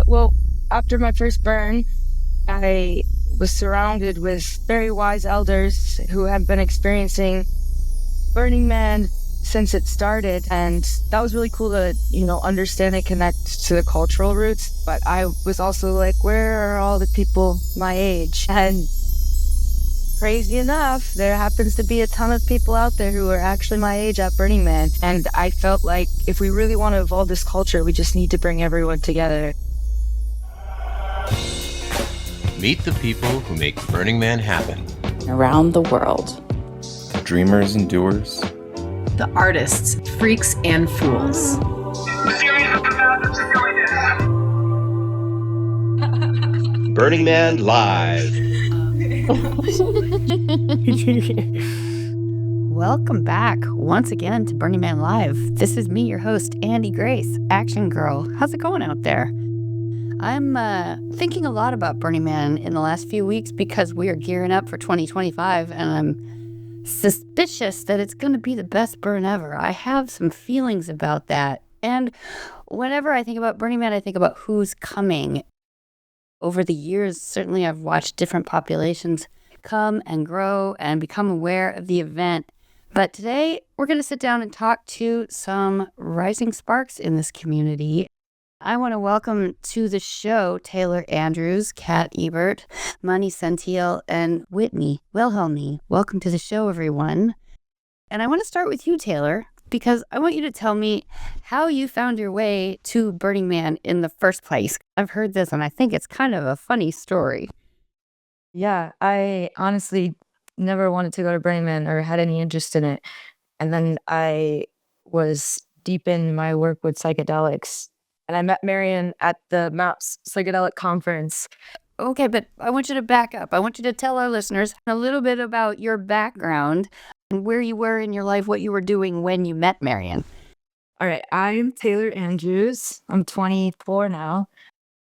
Well, after my first burn, I was surrounded with very wise elders who have been experiencing Burning Man since it started. And that was really cool to, understand and connect to the cultural roots. But I was also like, where are all the people my age? And crazy enough, there happens to be a ton of people out there who are actually my age at Burning Man. And I felt like if we really want to evolve this culture, we just need to bring everyone together. Meet the people who make Burning Man happen. Around the world. The dreamers and doers. The artists, freaks, and fools. Burning Man Live. Welcome back once again to Burning Man Live. This is me, your host, Andie Grace, Action Girl. How's it going out there? I'm thinking a lot about Burning Man in the last few weeks because we are gearing up for 2025, and I'm suspicious that it's going to be the best burn ever. I have some feelings about that. And whenever I think about Burning Man, I think about who's coming. Over the years, certainly I've watched different populations come and grow and become aware of the event. But today, we're going to sit down and talk to some rising sparks in this community. I want to welcome to the show Taylor Andrews, Kat Ebert, Senthil, and Whitney Wilhelmy. Welcome to the show, everyone. And I want to start with you, Taylor, because I want you to tell me how you found your way to Burning Man in the first place. I've heard this, and I think it's kind of a funny story. Yeah, I honestly never wanted to go to Burning Man or had any interest in it. And then I was deep in my work with psychedelics. And I met Marion at the MAPS Psychedelic Conference. Okay, but I want you to back up. I want you to tell our listeners a little bit about your background and where you were in your life, what you were doing when you met Marion. All right, I'm Taylor Andrews. I'm 24 now.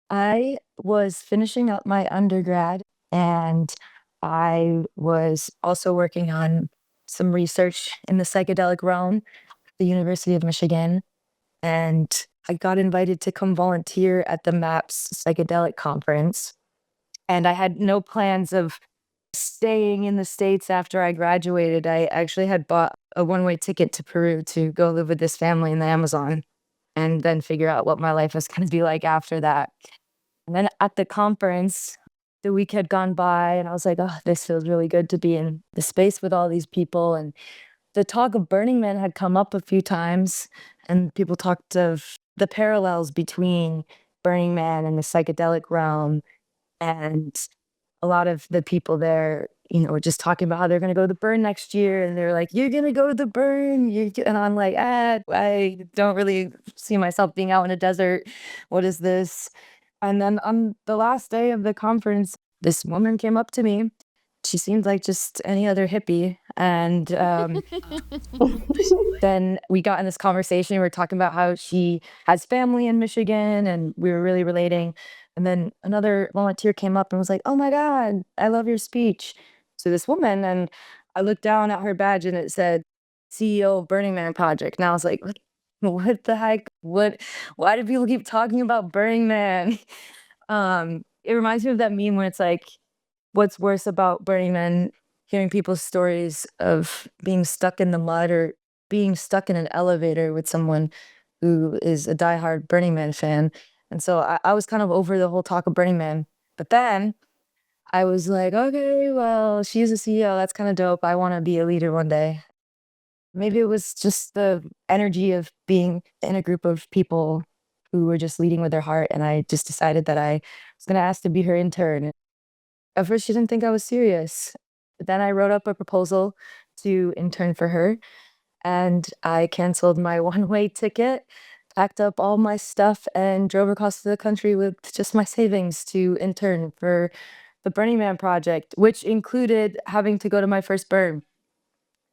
I was finishing up my undergrad, and I was also working on some research in the psychedelic realm at the University of Michigan. And I got invited to come volunteer at the MAPS Psychedelic Conference. And I had no plans of staying in the States after I graduated. I actually had bought a one-way ticket to Peru to go live with this family in the Amazon and then figure out what my life was going to be like after that. And then at the conference, the week had gone by and I was like, oh, this feels really good to be in the space with all these people. And the talk of Burning Man had come up a few times, and people talked of the parallels between Burning Man and the psychedelic realm. And a lot of the people there, were just talking about how they're going to go to the burn next year. And they're like, you're going to go to the burn. And I'm like, I don't really see myself being out in a desert. What is this? And then on the last day of the conference, this woman came up to me. She seemed like just any other hippie. And then we got in this conversation. We were talking about how she has family in Michigan, and we were really relating. And then another volunteer came up and was like, oh my God, I love your speech. So this woman, and I looked down at her badge and it said CEO of Burning Man Project. And I was like, what the heck? Why do people keep talking about Burning Man? It reminds me of that meme where it's like, what's worse about Burning Man? Hearing people's stories of being stuck in the mud or being stuck in an elevator with someone who is a diehard Burning Man fan. And so I was kind of over the whole talk of Burning Man. But then I was like, okay, well, she's a CEO. That's kind of dope. I want to be a leader one day. Maybe it was just the energy of being in a group of people who were just leading with their heart. And I just decided that I was going to ask to be her intern. At first, she didn't think I was serious. But then I wrote up a proposal to intern for her. And I canceled my one-way ticket, packed up all my stuff, and drove across the country with just my savings to intern for the Burning Man project, which included having to go to my first burn.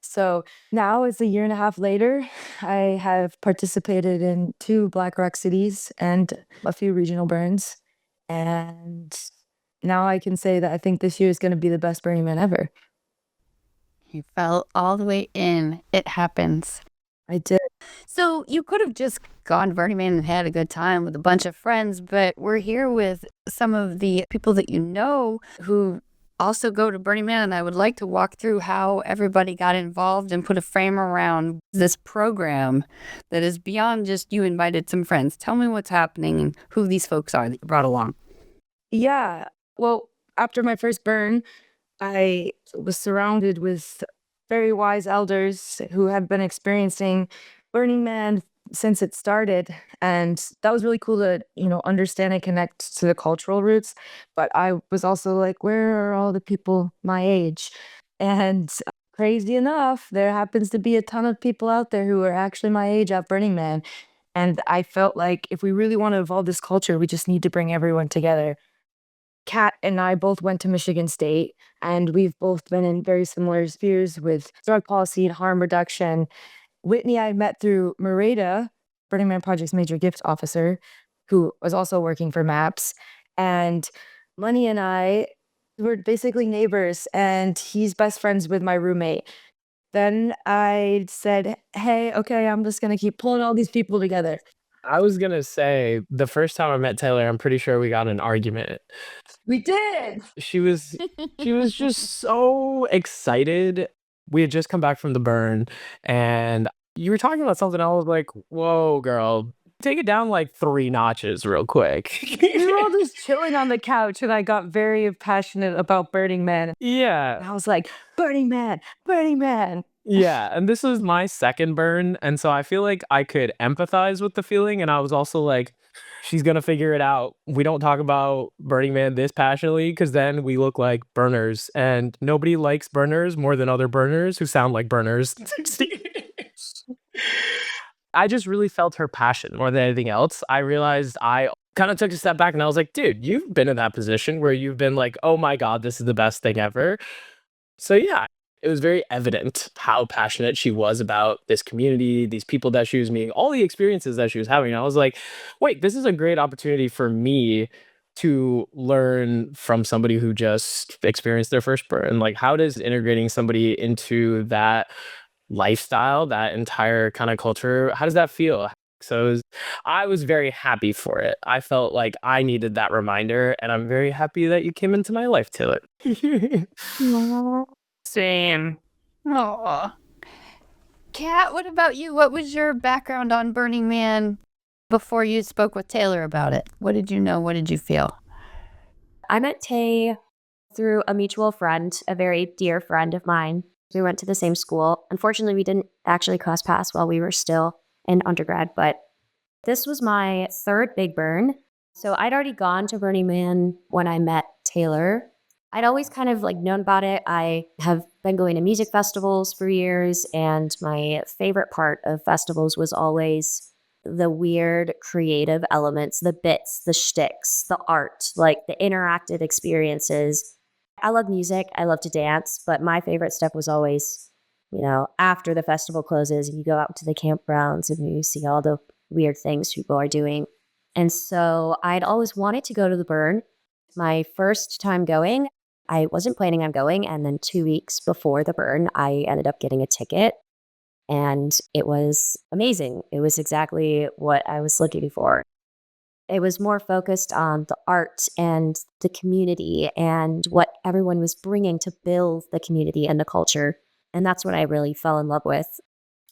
So now it's a year and a half later. I have participated in 2 Black Rock cities and a few regional burns. And now I can say that I think this year is going to be the best Burning Man ever. You fell all the way in. It happens. I did. So you could have just gone to Burning Man and had a good time with a bunch of friends, but we're here with some of the people that you know who also go to Burning Man, and I would like to walk through how everybody got involved and put a frame around this program that is beyond just you invited some friends. Tell me what's happening and who these folks are that you brought along. Yeah. Well, after my first burn, I was surrounded with very wise elders who have been experiencing Burning Man since it started. And that was really cool to, understand and connect to the cultural roots. But I was also like, where are all the people my age? And crazy enough, there happens to be a ton of people out there who are actually my age at Burning Man. And I felt like if we really want to evolve this culture, we just need to bring everyone together. Kat and I both went to Michigan State, and we've both been in very similar spheres with drug policy and harm reduction. Whitney I met through Marita, Burning Man Project's major gift officer, who was also working for MAPS. And Money and I were basically neighbors, and he's best friends with my roommate. Then I said, hey, okay, I'm just going to keep pulling all these people together. I was gonna say the first time I met Taylor, I'm pretty sure we got in an argument. We did. She was just so excited. We had just come back from the burn, and you were talking about something. I was like, "Whoa, girl, take it down like 3 notches real quick." We were all just chilling on the couch, and I got very passionate about Burning Man. Yeah. And I was like, Burning Man, Burning Man. Yeah, and this was my second burn, and so I feel like I could empathize with the feeling, and I was also like, she's gonna figure it out. We don't talk about Burning Man this passionately, because then we look like burners, and nobody likes burners more than other burners who sound like burners. I just really felt her passion more than anything else. I realized I kind of took a step back, and I was like, dude, you've been in that position where you've been like, oh my God, this is the best thing ever. So yeah, it was very evident how passionate she was about this community, these people that she was meeting, all the experiences that she was having. And I was like, wait, this is a great opportunity for me to learn from somebody who just experienced their first burn. Like, how does integrating somebody into that lifestyle, that entire kind of culture, how does that feel? So I was very happy for it. I felt like I needed that reminder, and I'm very happy that you came into my life, Taylor. Same. Aw. Kat, what about you? What was your background on Burning Man before you spoke with Taylor about it? What did you know? What did you feel? I met Tay through a mutual friend, a very dear friend of mine. We went to the same school. Unfortunately, we didn't actually cross paths while we were still in undergrad, but this was my third big burn. So I'd already gone to Burning Man when I met Taylor. I'd always kind of known about it. I have been going to music festivals for years, and my favorite part of festivals was always the weird creative elements, the bits, the shticks, the art, the interactive experiences. I love music. I love to dance, but my favorite stuff was always, after the festival closes, you go out to the campgrounds and you see all the weird things people are doing. And so I'd always wanted to go to the burn. My first time going, I wasn't planning on going. And then 2 weeks before the burn, I ended up getting a ticket. And it was amazing. It was exactly what I was looking for. It was more focused on the art and the community and what everyone was bringing to build the community and the culture. And that's what I really fell in love with.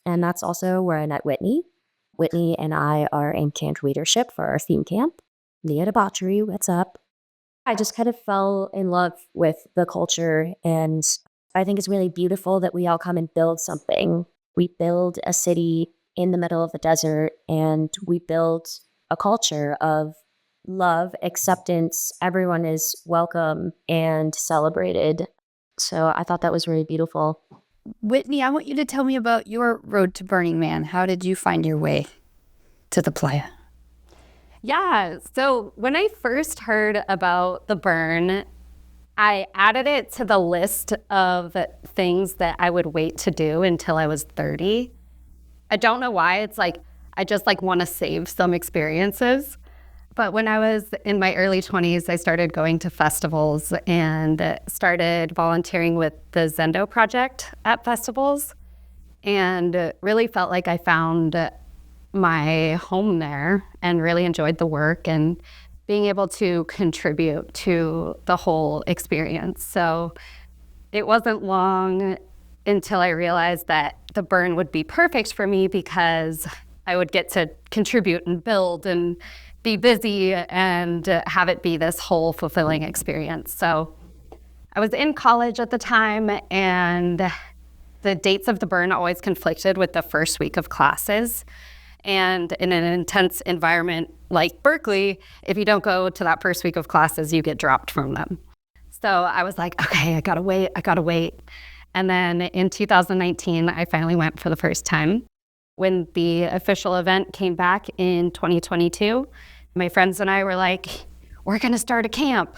And that's also where I met Whitney. Whitney and I are in camp leadership for our theme camp. Neo-Debauchery, what's up? I just kind of fell in love with the culture, and I think it's really beautiful that we all come and build something. We build a city in the middle of the desert, and we build a culture of love, acceptance. Everyone is welcome and celebrated. So I thought that was really beautiful. Whitney, I want you to tell me about your road to Burning Man. How did you find your way to the playa? Yeah, so when I first heard about the burn, I added it to the list of things that I would wait to do until I was 30. I don't know why. It's I just want to save some experiences. But when I was in my early 20s, I started going to festivals and started volunteering with the Zendo project at festivals. and really felt like I found my home there and really enjoyed the work and being able to contribute to the whole experience. So it wasn't long until I realized that the burn would be perfect for me because I would get to contribute and build and be busy and have it be this whole fulfilling experience. So I was in college at the time, and the dates of the burn always conflicted with the first week of classes. And in an intense environment like Berkeley, if you don't go to that first week of classes, you get dropped from them. So I was like, okay, I gotta wait. And then in 2019, I finally went for the first time. When the official event came back in 2022, my friends and I were like, we're gonna start a camp.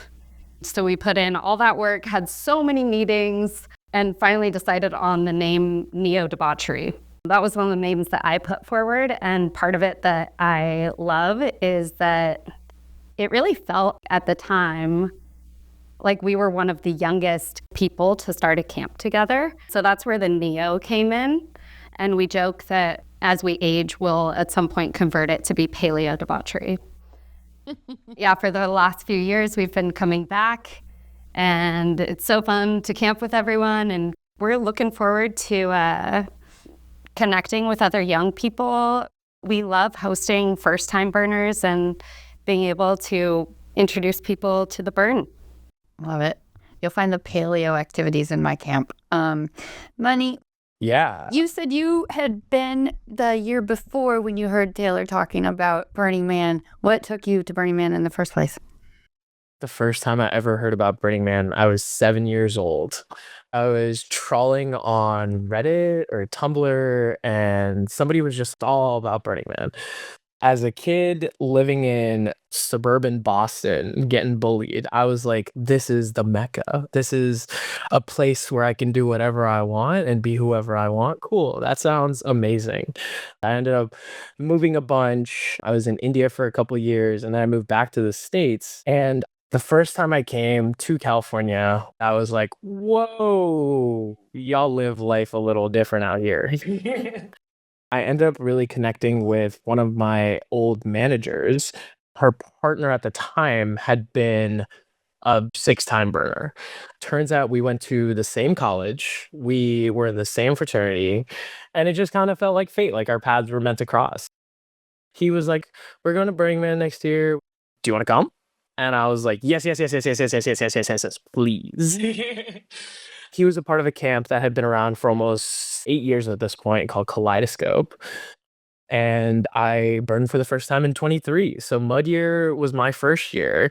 So we put in all that work, had so many meetings, and finally decided on the name Neo-Debauchery. That was one of the names that I put forward, and part of it that I love is that it really felt at the time like we were one of the youngest people to start a camp together. So that's where the Neo came in, and we joke that as we age, we'll at some point convert it to be Paleo Debauchery. Yeah, for the last few years, we've been coming back, and it's so fun to camp with everyone, and we're looking forward to connecting with other young people. We love hosting first-time burners and being able to introduce people to the burn. Love it. You'll find the paleo activities in my camp. Money, Yeah. you said you had been the year before when you heard Taylor talking about Burning Man. What took you to Burning Man in the first place? The first time I ever heard about Burning Man, I was 7 years old. I was trawling on Reddit or Tumblr, and somebody was just all about Burning Man. As a kid living in suburban Boston, getting bullied, I was like, this is the Mecca. This is a place where I can do whatever I want and be whoever I want. Cool. That sounds amazing. I ended up moving a bunch. I was in India for a couple years, and then I moved back to the States. And the first time I came to California, I was like, whoa, y'all live life a little different out here. I ended up really connecting with one of my old managers. Her partner at the time had been a 6-time burner. Turns out we went to the same college, we were in the same fraternity, and it just kind of felt like fate, like our paths were meant to cross. He was like, we're going to Burning Man next year. Do you want to come? And I was like, yes, please. He was a part of a camp that had been around for almost 8 years at this point called Kaleidoscope. And I burned for the first time in 23. So Mud Year was my first year.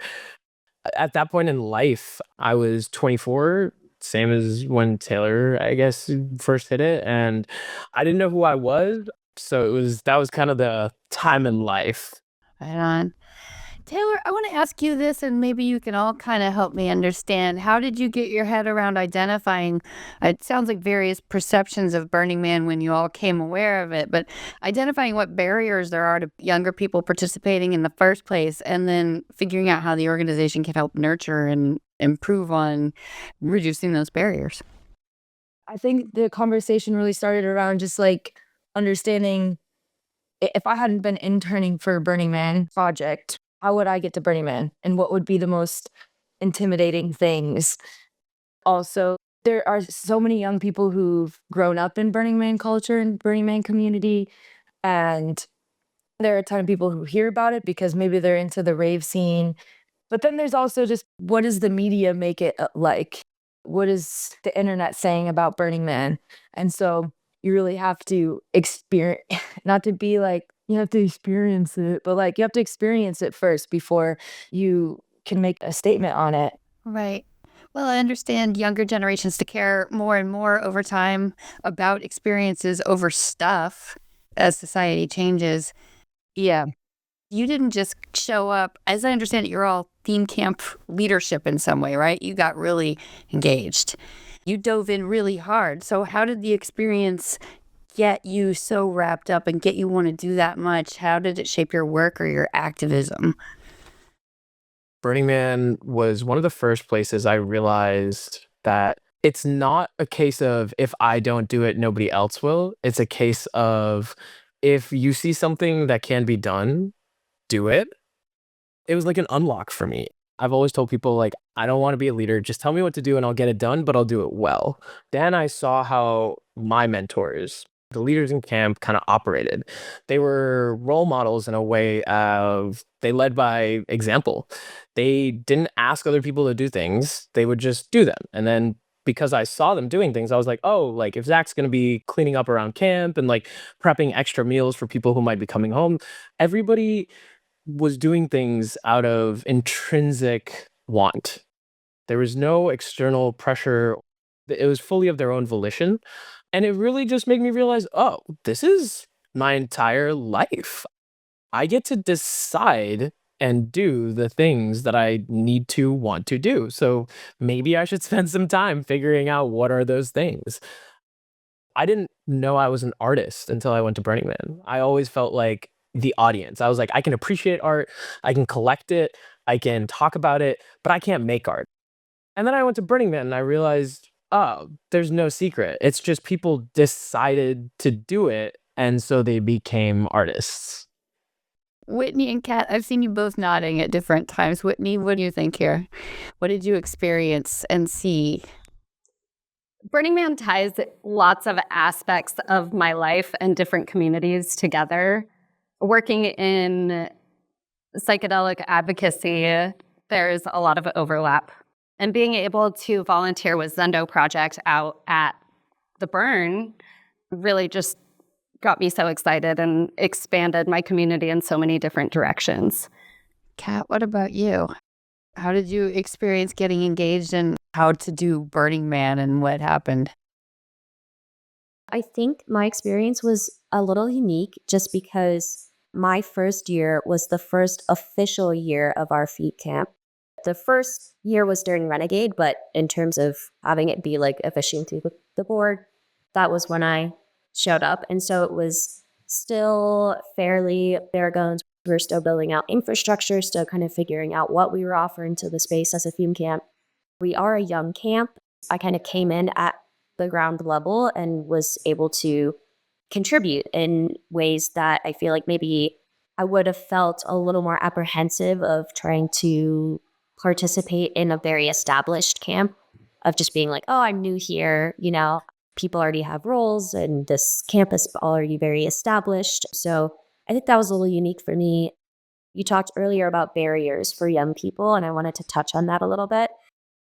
At that point in life, I was 24, same as when Taylor, I guess, first hit it. And I didn't know who I was. So that was kind of the time in life. Right on. Taylor, I want to ask you this, and maybe you can all kind of help me understand. How did you get your head around identifying, it sounds like various perceptions of Burning Man when you all came aware of it, but identifying what barriers there are to younger people participating in the first place, and then figuring out how the organization can help nurture and improve on reducing those barriers? I think the conversation really started around just like understanding if I hadn't been interning for Burning Man project, how would I get to Burning Man? And what would be the most intimidating things? Also, there are so many young people who've grown up in Burning Man culture and Burning Man community. And there are a ton of people who hear about it because maybe they're into the rave scene. But then there's also just, what does the media make it like? What is the internet saying about Burning Man? And so you really have to experience, not to be like, you have to experience it, but like you have to experience it first before you can make a statement on it. Right. Well, I understand younger generations to care more and more over time about experiences over stuff as society changes. Yeah. You didn't just show up, as I understand it, you're all theme camp leadership in some way, right? You got really engaged. You dove in really hard. So how did the experience get you so wrapped up and get you want to do that much? How did it shape your work or your activism? Burning Man was one of the first places I realized that it's not a case of if I don't do it, nobody else will. It's a case of if you see something that can be done, do it. It was like an unlock for me. I've always told people, like, I don't want to be a leader. Just tell me what to do and I'll get it done, but I'll do it well. Then I saw how my mentors, the leaders in camp, kind of operated. They were role models in a way of they led by example. They didn't ask other people to do things. They would just do them. And then because I saw them doing things, I was like, oh, like if Zach's going to be cleaning up around camp and like prepping extra meals for people who might be coming home, everybody was doing things out of intrinsic want. There was no external pressure. It was fully of their own volition. And it really just made me realize, oh, this is my entire life. I get to decide and do the things that I need to want to do. So maybe I should spend some time figuring out what are those things. I didn't know I was an artist until I went to Burning Man. I always felt like the audience. I was like, I can appreciate art, I can collect it, I can talk about it, but I can't make art. And then I went to Burning Man and I realized, oh, there's no secret. It's just people decided to do it, and so they became artists. Whitney and Kat, I've seen you both nodding at different times. Whitney, what do you think here? What did you experience and see? Burning Man ties lots of aspects of my life and different communities together. Working in psychedelic advocacy, there's a lot of overlap. And being able to volunteer with Zendo Project out at the Burn really just got me so excited and expanded my community in so many different directions. Kat, what about you? How did you experience getting engaged in how to do Burning Man and what happened? I think my experience was a little unique just because my first year was the first official year of our feed camp. The first year was during Renegade, but in terms of having it be like officially through the board, that was when I showed up. And so it was still fairly bare bones. We were still building out infrastructure, still kind of figuring out what we were offering to the space as a theme camp. We are a young camp. I kind of came in at the ground level and was able to contribute in ways that I feel like maybe I would have felt a little more apprehensive of trying to participate in a very established camp, of just being like, oh, I'm new here, you know, people already have roles and this campus is already very established. So I think that was a little unique for me. You talked earlier about barriers for young people, and I wanted to touch on that a little bit.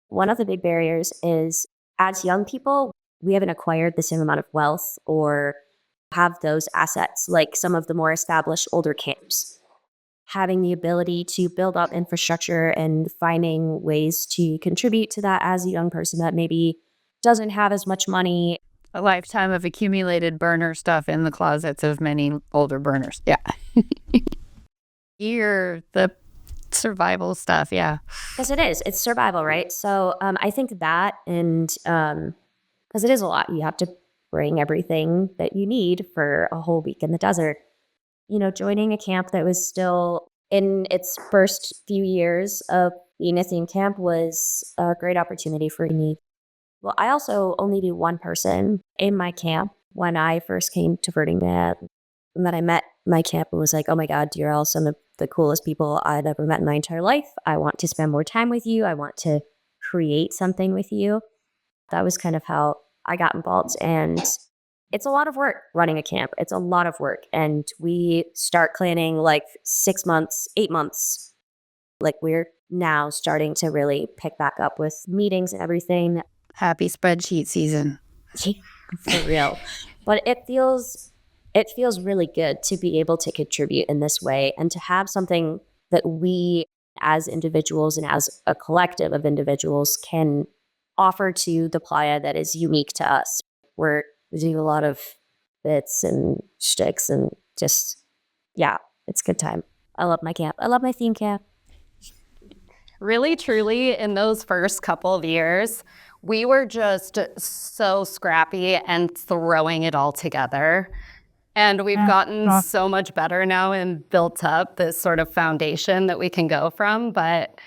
One of the big barriers is, as young people, we haven't acquired the same amount of wealth or have those assets like some of the more established older camps. Having the ability to build up infrastructure and finding ways to contribute to that as a young person that maybe doesn't have as much money. A lifetime of accumulated burner stuff in the closets of many older burners. Yeah. Gear, the survival stuff. Yeah. Because it's survival, right? So I think that, and because it is a lot, you have to bring everything that you need for a whole week in the desert. You know, joining a camp that was still in its first few years of being a theme camp was a great opportunity for me. Well, I also only knew one person in my camp when I first came to Burning Man. And then I met my camp and was like, oh my God, you're all some of the coolest people I've ever met in my entire life. I want to spend more time with you. I want to create something with you. That was kind of how I got involved. And it's a lot of work running a camp. It's a lot of work. And we start planning like 6 months, 8 months. Like we're now starting to really pick back up with meetings and everything. Happy spreadsheet season. For real. But it feels really good to be able to contribute in this way and to have something that we as individuals and as a collective of individuals can offer to the playa that is unique to us. We do a lot of bits and shticks and just, yeah, it's a good time. I love my camp. I love my theme camp. Really, truly, in those first couple of years, we were just so scrappy and throwing it all together. And we've gotten so much better now and built up this sort of foundation that we can go from. But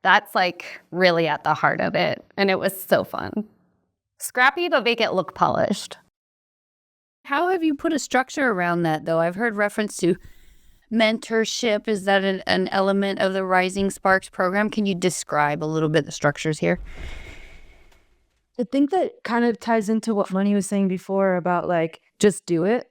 that's like really at the heart of it. And it was so fun. Scrappy, but make it look polished. How have you put a structure around that, though? I've heard reference to mentorship. Is that an element of the Rising Sparks program? Can you describe a little bit the structures here? I think that kind of ties into what Money was saying before about like, just do it.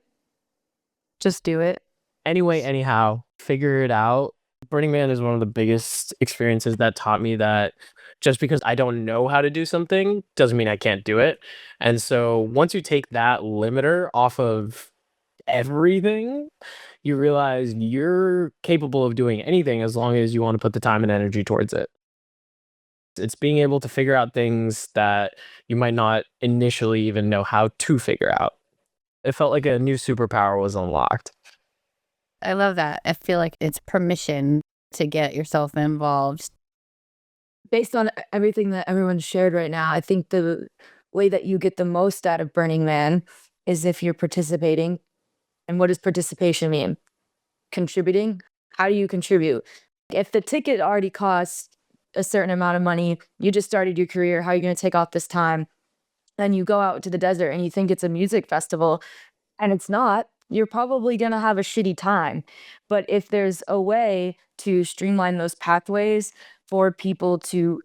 Just do it. Anyway, anyhow, figure it out. Burning Man is one of the biggest experiences that taught me that just because I don't know how to do something doesn't mean I can't do it. And so once you take that limiter off of everything, you realize you're capable of doing anything as long as you want to put the time and energy towards it. It's being able to figure out things that you might not initially even know how to figure out. It felt like a new superpower was unlocked. I love that. I feel like it's permission to get yourself involved. Based on everything that everyone shared right now, I think the way that you get the most out of Burning Man is if you're participating. And what does participation mean? Contributing. How do you contribute? If the ticket already costs a certain amount of money, you just started your career, how are you going to take off this time? Then you go out to the desert and you think it's a music festival, and it's not, you're probably going to have a shitty time. But if there's a way to streamline those pathways for people to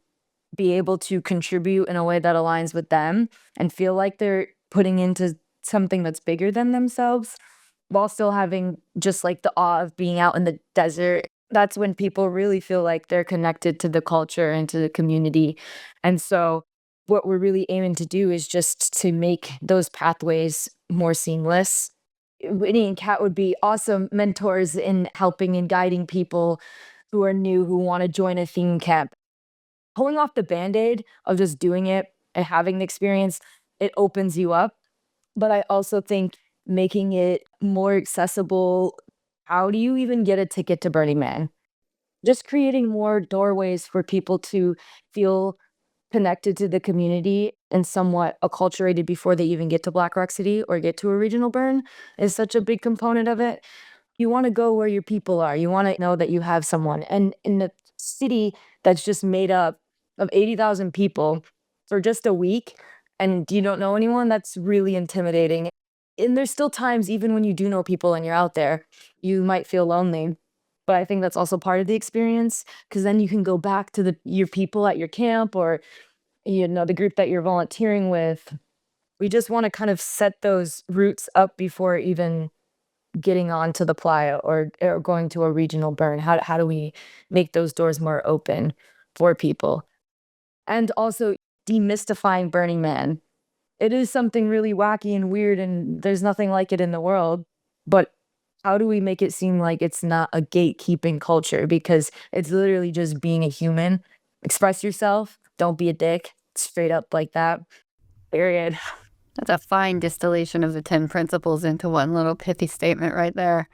be able to contribute in a way that aligns with them and feel like they're putting into something that's bigger than themselves, while still having just like the awe of being out in the desert, that's when people really feel like they're connected to the culture and to the community. And so what we're really aiming to do is just to make those pathways more seamless. Whitney and Kat would be awesome mentors in helping and guiding people who are new, who want to join a theme camp. Pulling off the Band-Aid of just doing it and having the experience, it opens you up. But I also think making it more accessible. How do you even get a ticket to Burning Man? Just creating more doorways for people to feel connected to the community and somewhat acculturated before they even get to Black Rock City or get to a regional burn is such a big component of it. You want to go where your people are. You want to know that you have someone. And in a city that's just made up of 80,000 people for just a week and you don't know anyone, that's really intimidating. And there's still times, even when you do know people and you're out there, you might feel lonely. But I think that's also part of the experience, because then you can go back to your people at your camp or, the group that you're volunteering with. We just want to kind of set those roots up before even getting onto the playa or going to a regional burn. How do we make those doors more open for people? And also demystifying Burning Man. It is something really wacky and weird, and there's nothing like it in the world. But how do we make it seem like it's not a gatekeeping culture? Because it's literally just being a human. Express yourself. Don't be a dick. Straight up like that. Period. That's a fine distillation of the 10 principles into one little pithy statement right there.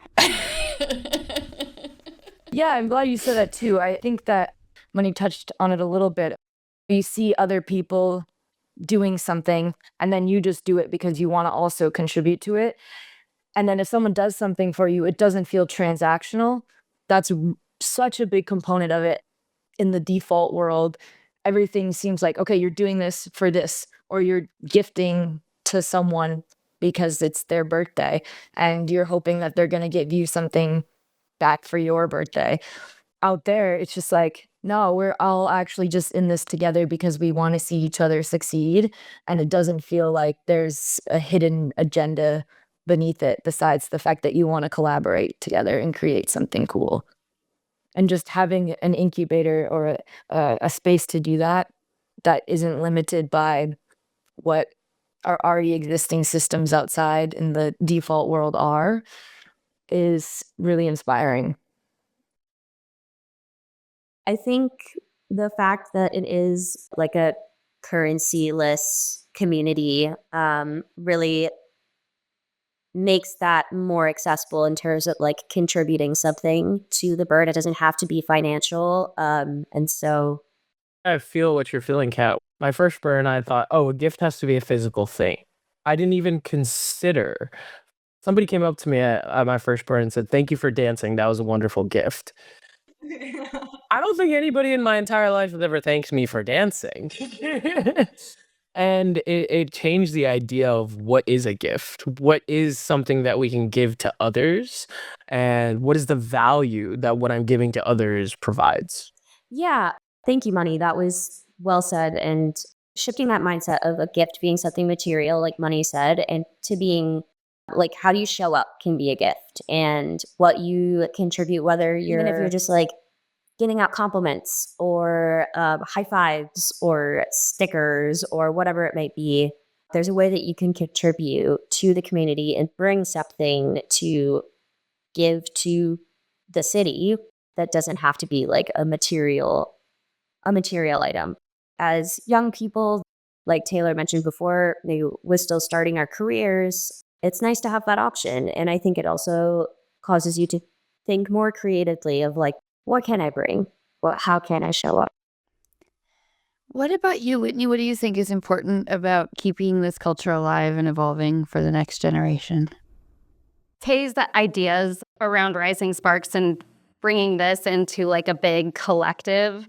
Yeah, I'm glad you said that too. I think that when you touched on it a little bit, you see other people doing something and then you just do it because you want to also contribute to it. And then if someone does something for you, it doesn't feel transactional. That's such a big component of it. In the default world, everything seems like, okay, you're doing this for this, or you're gifting to someone because it's their birthday and you're hoping that they're going to give you something back for your birthday. Out there, it's just like, no, we're all actually just in this together because we want to see each other succeed. And it doesn't feel like there's a hidden agenda beneath it, besides the fact that you want to collaborate together and create something cool. And just having an incubator or a space to do that isn't limited by what our already existing systems outside in the default world are, is really inspiring. I think the fact that it is like a currency-less community really makes that more accessible in terms of like contributing something to the bird. It doesn't have to be financial. And so I feel what you're feeling, Kat. My first burn, I thought, oh, a gift has to be a physical thing. I didn't even consider. Somebody came up to me at my first burn and said, thank you for dancing. That was a wonderful gift. I don't think anybody in my entire life has ever thanked me for dancing. And it changed the idea of what is a gift, what is something that we can give to others, and what is the value that what I'm giving to others provides. Yeah. Thank you, Money. That was well said. And shifting that mindset of a gift being something material, like Money said, and to being like how you show up can be a gift, and what you contribute, whether even if you're just like giving out compliments or high fives or stickers or whatever it might be. There's a way that you can contribute to the community and bring something to give to the city that doesn't have to be like a material item. As young people, like Taylor mentioned before, we're still starting our careers. It's nice to have that option. And I think it also causes you to think more creatively of like, what can I bring? How can I show up? What about you, Whitney? What do you think is important about keeping this culture alive and evolving for the next generation? Tay's ideas around Rising Sparks and bringing this into like a big collective,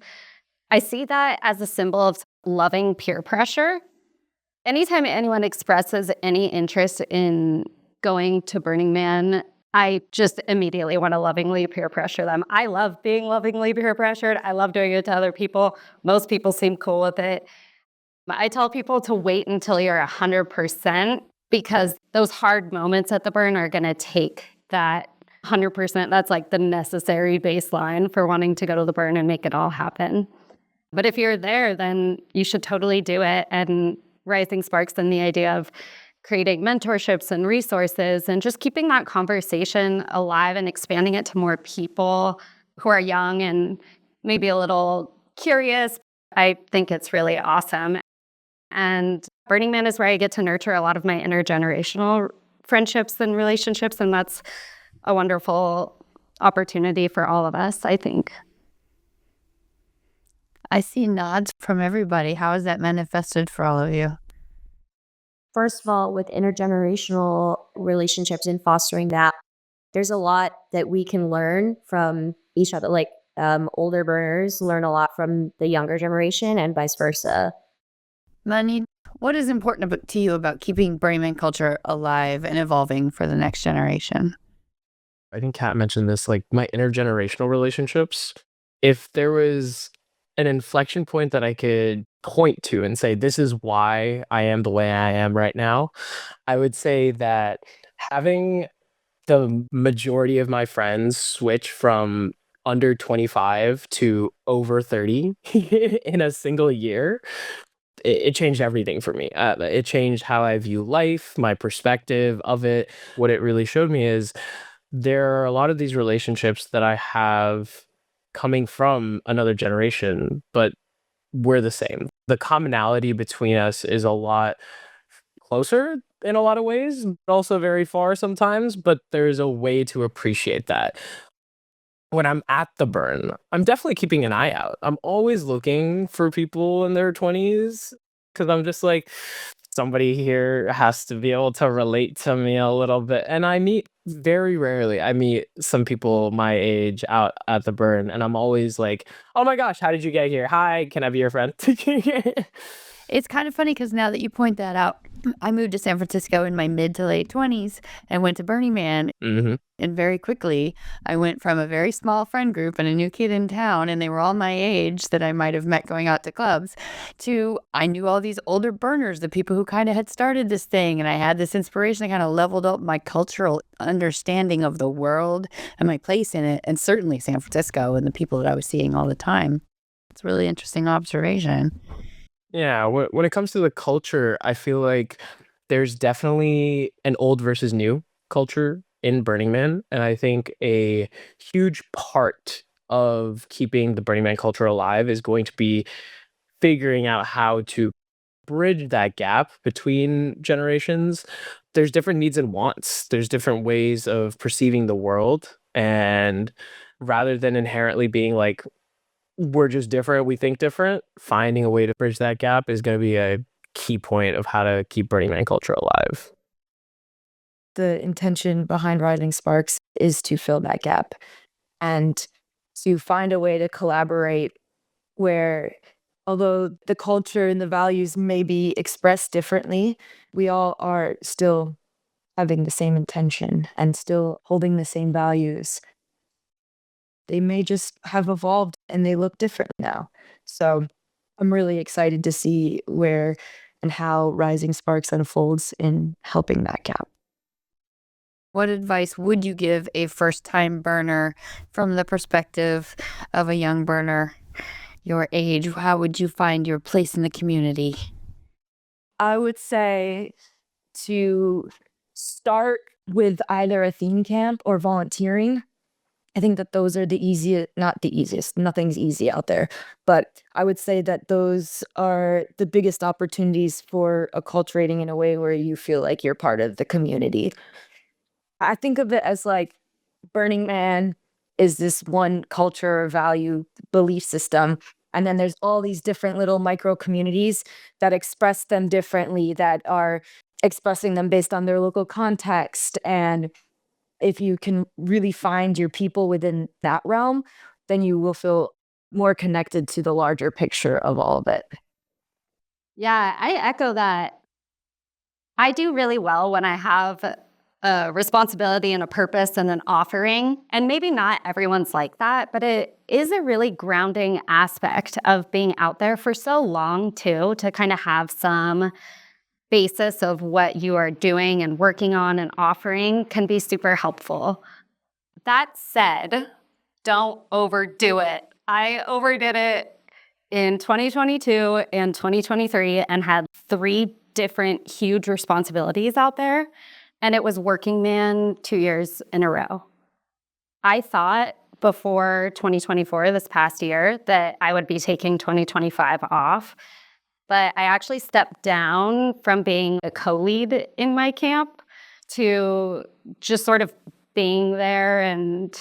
I see that as a symbol of loving peer pressure. Anytime anyone expresses any interest in going to Burning Man, I just immediately want to lovingly peer pressure them. I love being lovingly peer pressured. I love doing it to other people. Most people seem cool with it. I tell people to wait until you're 100% because those hard moments at the burn are going to take that 100%. That's like the necessary baseline for wanting to go to the burn and make it all happen. But if you're there, then you should totally do it. And Rising Sparks and the idea of creating mentorships and resources and just keeping that conversation alive and expanding it to more people who are young and maybe a little curious. I think it's really awesome. And Burning Man is where I get to nurture a lot of my intergenerational friendships and relationships, and that's a wonderful opportunity for all of us, I think. I see nods from everybody. How is that manifested for all of you? First of all, with intergenerational relationships and fostering that, there's a lot that we can learn from each other. Like older burners learn a lot from the younger generation and vice versa. Money, what is important to you about keeping Burning Man culture alive and evolving for the next generation? I think Kat mentioned this, like my intergenerational relationships. If there was an inflection point that I could point to and say, this is why I am the way I am right now, I would say that having the majority of my friends switch from under 25 to over 30 in a single year, it changed everything for me. It changed how I view life, my perspective of it. What it really showed me is there are a lot of these relationships that I have coming from another generation, but we're the same. The commonality between us is a lot closer in a lot of ways, but also very far sometimes, but there's a way to appreciate that. When I'm at the burn, I'm definitely keeping an eye out. I'm always looking for people in their 20s because I'm just like, somebody here has to be able to relate to me a little bit. And I meet very rarely, I meet some people my age out at the burn, and I'm always like, oh my gosh, how did you get here? Hi, can I be your friend? It's kind of funny because now that you point that out, I moved to San Francisco in my mid to late 20s and went to Burning Man. Mm-hmm. And very quickly, I went from a very small friend group and a new kid in town, and they were all my age that I might have met going out to clubs, to I knew all these older burners, the people who kind of had started this thing. And I had this inspiration that kind of leveled up my cultural understanding of the world and my place in it, and certainly San Francisco and the people that I was seeing all the time. It's a really interesting observation. Yeah, when it comes to the culture, I feel like there's definitely an old versus new culture in Burning Man. And I think a huge part of keeping the Burning Man culture alive is going to be figuring out how to bridge that gap between generations. There's different needs and wants. There's different ways of perceiving the world. And rather than inherently being like, we're just different, we think different, finding a way to bridge that gap is going to be a key point of how to keep Burning Man culture alive. The intention behind Rising Sparks is to fill that gap and to find a way to collaborate where although the culture and the values may be expressed differently, we all are still having the same intention and still holding the same values. They may just have evolved and they look different now. So I'm really excited to see where and how Rising Sparks unfolds in helping that gap. What advice would you give a first-time burner from the perspective of a young burner your age? How would you find your place in the community? I would say to start with either a theme camp or volunteering. I think that those are the easiest, not the easiest, nothing's easy out there, but I would say that those are the biggest opportunities for acculturating in a way where you feel like you're part of the community. I think of it as like Burning Man is this one culture, value, belief system. And then there's all these different little micro communities that express them differently, that are expressing them based on their local context. And if you can really find your people within that realm, then you will feel more connected to the larger picture of all of it. Yeah, I echo that. I do really well when I have a responsibility and a purpose and an offering. And maybe not everyone's like that, but it is a really grounding aspect of being out there for so long, too, to kind of have some basis of what you are doing and working on and offering can be super helpful. That said, don't overdo it. I overdid it in 2022 and 2023 and had 3 different huge responsibilities out there. And it was working man 2 years in a row. I thought before 2024, this past year, that I would be taking 2025 off. But I actually stepped down from being a co-lead in my camp to just sort of being there and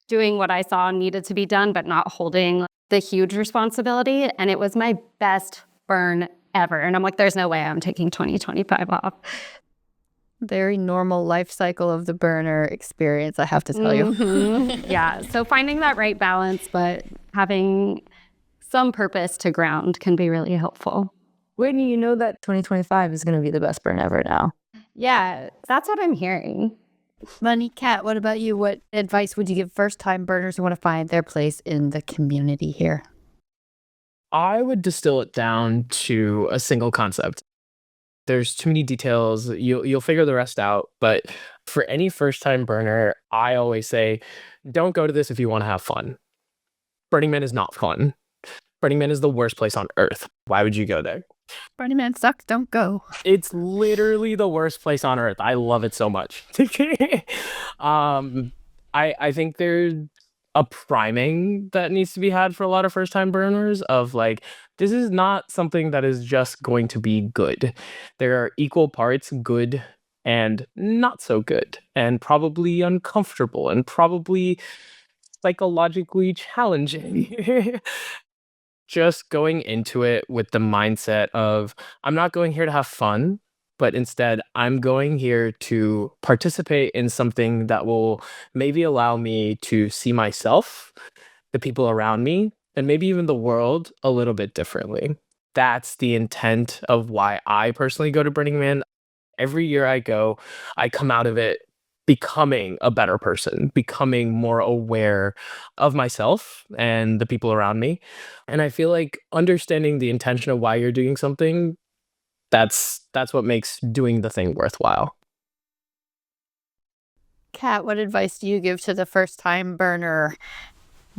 doing what I saw needed to be done, but not holding the huge responsibility. And it was my best burn ever. And I'm like, there's no way I'm taking 2025 off. Very normal life cycle of the burner experience, I have to tell you. Yeah. So finding that right balance, but having some purpose to ground can be really helpful. Whitney, you know that 2025 is going to be the best burn ever now. Yeah, that's what I'm hearing. Money Cat, what about you? What advice would you give first-time burners who want to find their place in the community here? I would distill it down to a single concept. There's too many details. You'll figure the rest out. But for any first-time burner, I always say, don't go to this if you want to have fun. Burning Man is not fun. Burning Man is the worst place on earth. Why would you go there? Burning Man sucks, don't go. It's literally the worst place on earth. I love it so much. I think there's a priming that needs to be had for a lot of first-time burners of like, this is not something that is just going to be good. There are equal parts good and not so good, and probably uncomfortable, and probably psychologically challenging. Just going into it with the mindset of, I'm not going here to have fun, but instead I'm going here to participate in something that will maybe allow me to see myself, the people around me, and maybe even the world a little bit differently. That's the intent of why I personally go to Burning Man. Every year I go, I come out of it becoming a better person, becoming more aware of myself and the people around me. And I feel like understanding the intention of why you're doing something, that's what makes doing the thing worthwhile. Kat, what advice do you give to the first-time burner?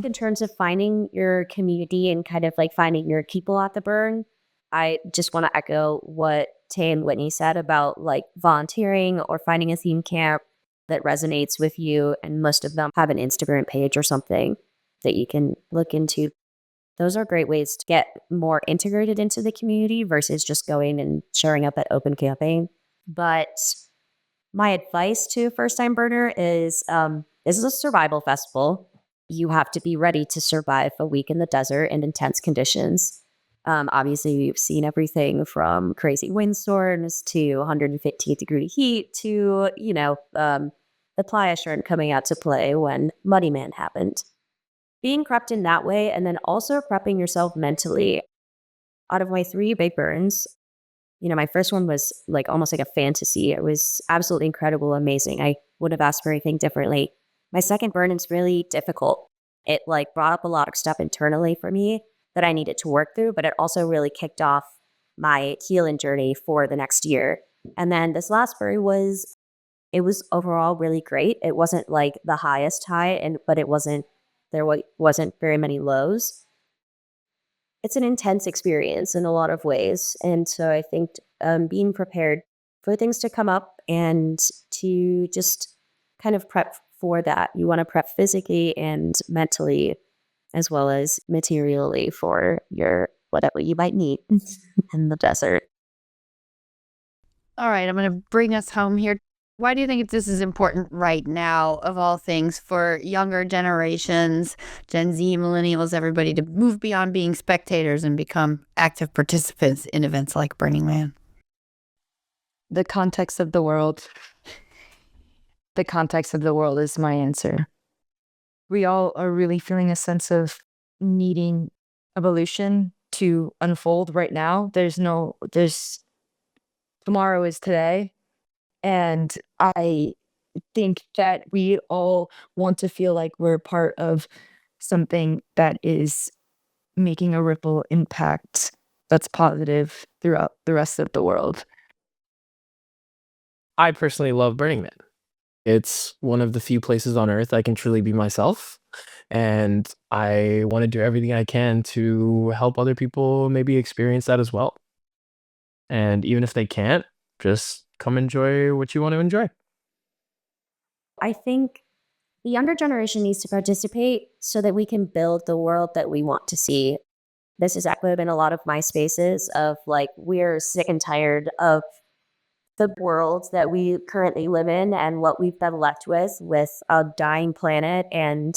In terms of finding your community and kind of like finding your people at the burn, I just want to echo what Tay and Whitney said about like volunteering or finding a theme camp that resonates with you. And most of them have an Instagram page or something that you can look into. Those are great ways to get more integrated into the community versus just going and showing up at open camping. But my advice to a first-time burner is this is a survival festival. You have to be ready to survive a week in the desert in intense conditions. Obviously, we've seen everything from crazy windstorms to 115-degree heat to, the playa shirt coming out to play when Muddy Man happened. Being prepped in that way and then also prepping yourself mentally. out of my 3 big burns, my first one was like almost like a fantasy. It was absolutely incredible, amazing. I wouldn't have asked for anything differently. My second burn is really difficult. It like brought up a lot of stuff internally for me that I needed to work through, but it also really kicked off my healing journey for the next year. And then this last burn was overall really great. It wasn't like the highest high, but there wasn't very many lows. It's an intense experience in a lot of ways. And so I think being prepared for things to come up and to just kind of prep for that. You want to prep physically and mentally as well as materially for your whatever you might need in the desert. All right, I'm going to bring us home here. Why do you think this is important right now, of all things, for younger generations, Gen Z, millennials, everybody, to move beyond being spectators and become active participants in events like Burning Man? The context of the world. The context of the world is my answer. We all are really feeling a sense of needing evolution to unfold right now. Tomorrow is today. And I think that we all want to feel like we're part of something that is making a ripple impact that's positive throughout the rest of the world. I personally love Burning Man. It's one of the few places on earth I can truly be myself. And I want to do everything I can to help other people maybe experience that as well. And even if they can't, just come enjoy what you want to enjoy. I think the younger generation needs to participate so that we can build the world that we want to see. This has echoed in a lot of my spaces of like, we're sick and tired of the world that we currently live in and what we've been left with a dying planet and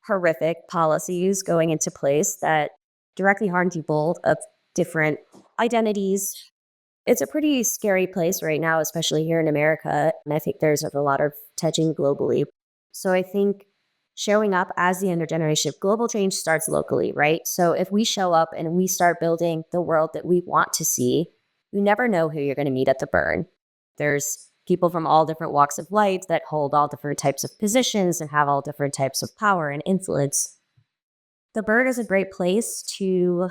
horrific policies going into place that directly harm people of different identities. It's a pretty scary place right now, especially here in America. And I think there's a lot of tension globally. So I think showing up as the intergeneration, global change starts locally, right? So if we show up and we start building the world that we want to see, you never know who you're going to meet at the burn. There's people from all different walks of life that hold all different types of positions and have all different types of power and influence. The burn is a great place to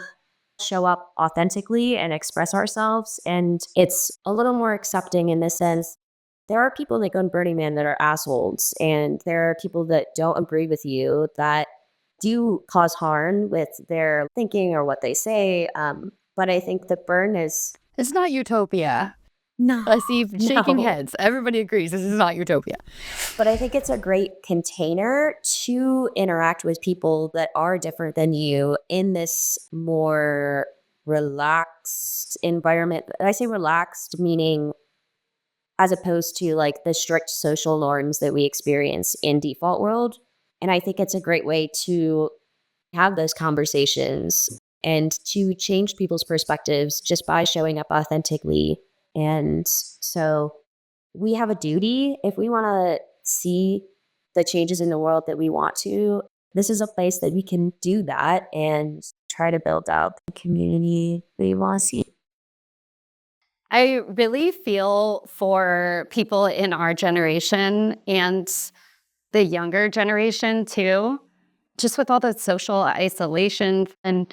show up authentically and express ourselves. And it's a little more accepting in the sense there are people that go to Burning Man that are assholes, and there are people that don't agree with you that do cause harm with their thinking or what they say. But I think the burn is... It's not utopia. No. I see shaking heads. Everybody agrees this is not utopia. But I think it's a great container to interact with people that are different than you in this more relaxed environment. I say relaxed, meaning as opposed to like the strict social norms that we experience in default world. And I think it's a great way to have those conversations and to change people's perspectives just by showing up authentically. And so we have a duty, if we want to see the changes in the world that we want to, this is a place that we can do that and try to build out the community we want to see. I really feel for people in our generation and the younger generation too, just with all the social isolation and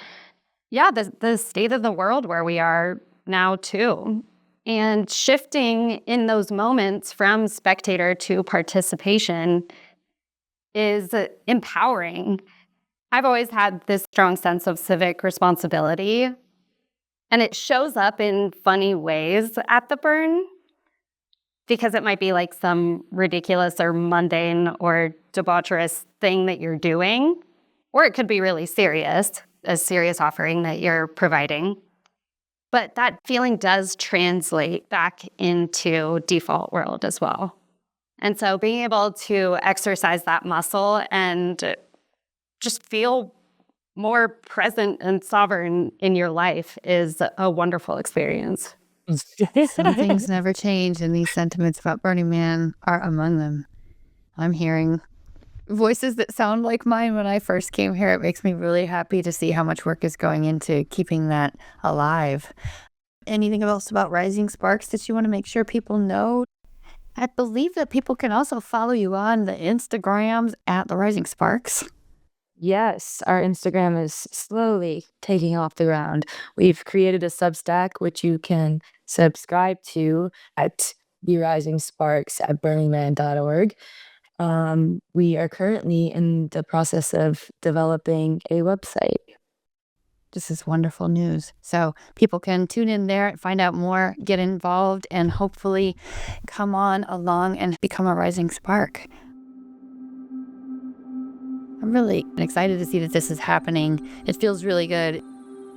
the state of the world where we are now too. And shifting in those moments from spectator to participation is empowering. I've always had this strong sense of civic responsibility, and it shows up in funny ways at the burn because it might be like some ridiculous or mundane or debaucherous thing that you're doing, or it could be really serious, a serious offering that you're providing. But that feeling does translate back into default world as well. And so being able to exercise that muscle and just feel more present and sovereign in your life is a wonderful experience. Some things never change, and these sentiments about Burning Man are among them. I'm hearing voices that sound like mine when I first came here. It makes me really happy to see how much work is going into keeping that alive. Anything else about Rising Sparks that you want to make sure people know? I believe that people can also follow you on the Instagrams at the Rising Sparks. Yes, our Instagram is slowly taking off the ground. We've created a Substack, which you can subscribe to at therisingsparks@burningman.org. We are currently in the process of developing a website. This is wonderful news. So people can tune in there and find out more, get involved, and hopefully come on along and become a Rising Spark. I'm really excited to see that this is happening. It feels really good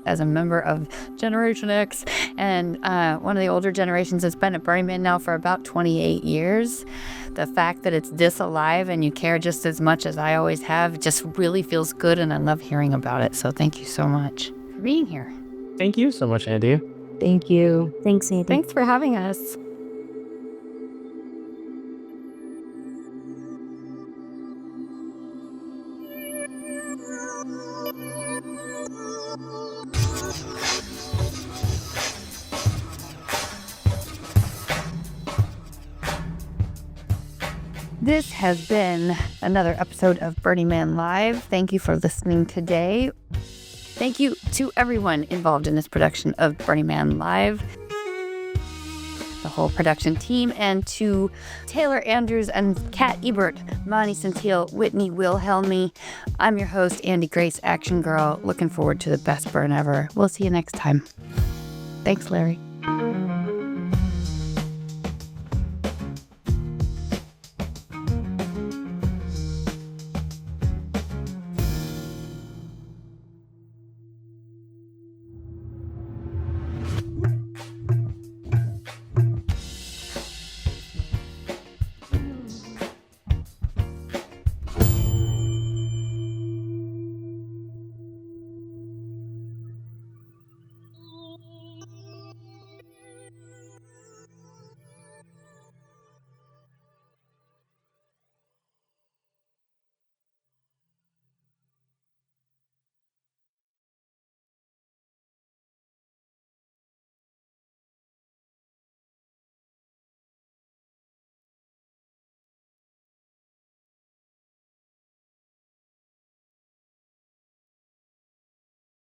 as a member of Generation X and one of the older generations that's been at Burning Man now for about 28 years. The fact that it's this alive and you care just as much as I always have just really feels good, and I love hearing about it. So thank you so much for being here. Thank you so much, Andie. Thank you. Thanks, Andie. Thanks for having us. This has been another episode of Burning Man Live. Thank you for listening today. Thank you to everyone involved in this production of Burning Man Live, the whole production team, and to Taylor Andrews and Kat Ebert, Monty Senthil, Whitney Wilhelmy. I'm your host, Andie Grace, Action Girl. Looking forward to the best burn ever. We'll see you next time. Thanks, Larry.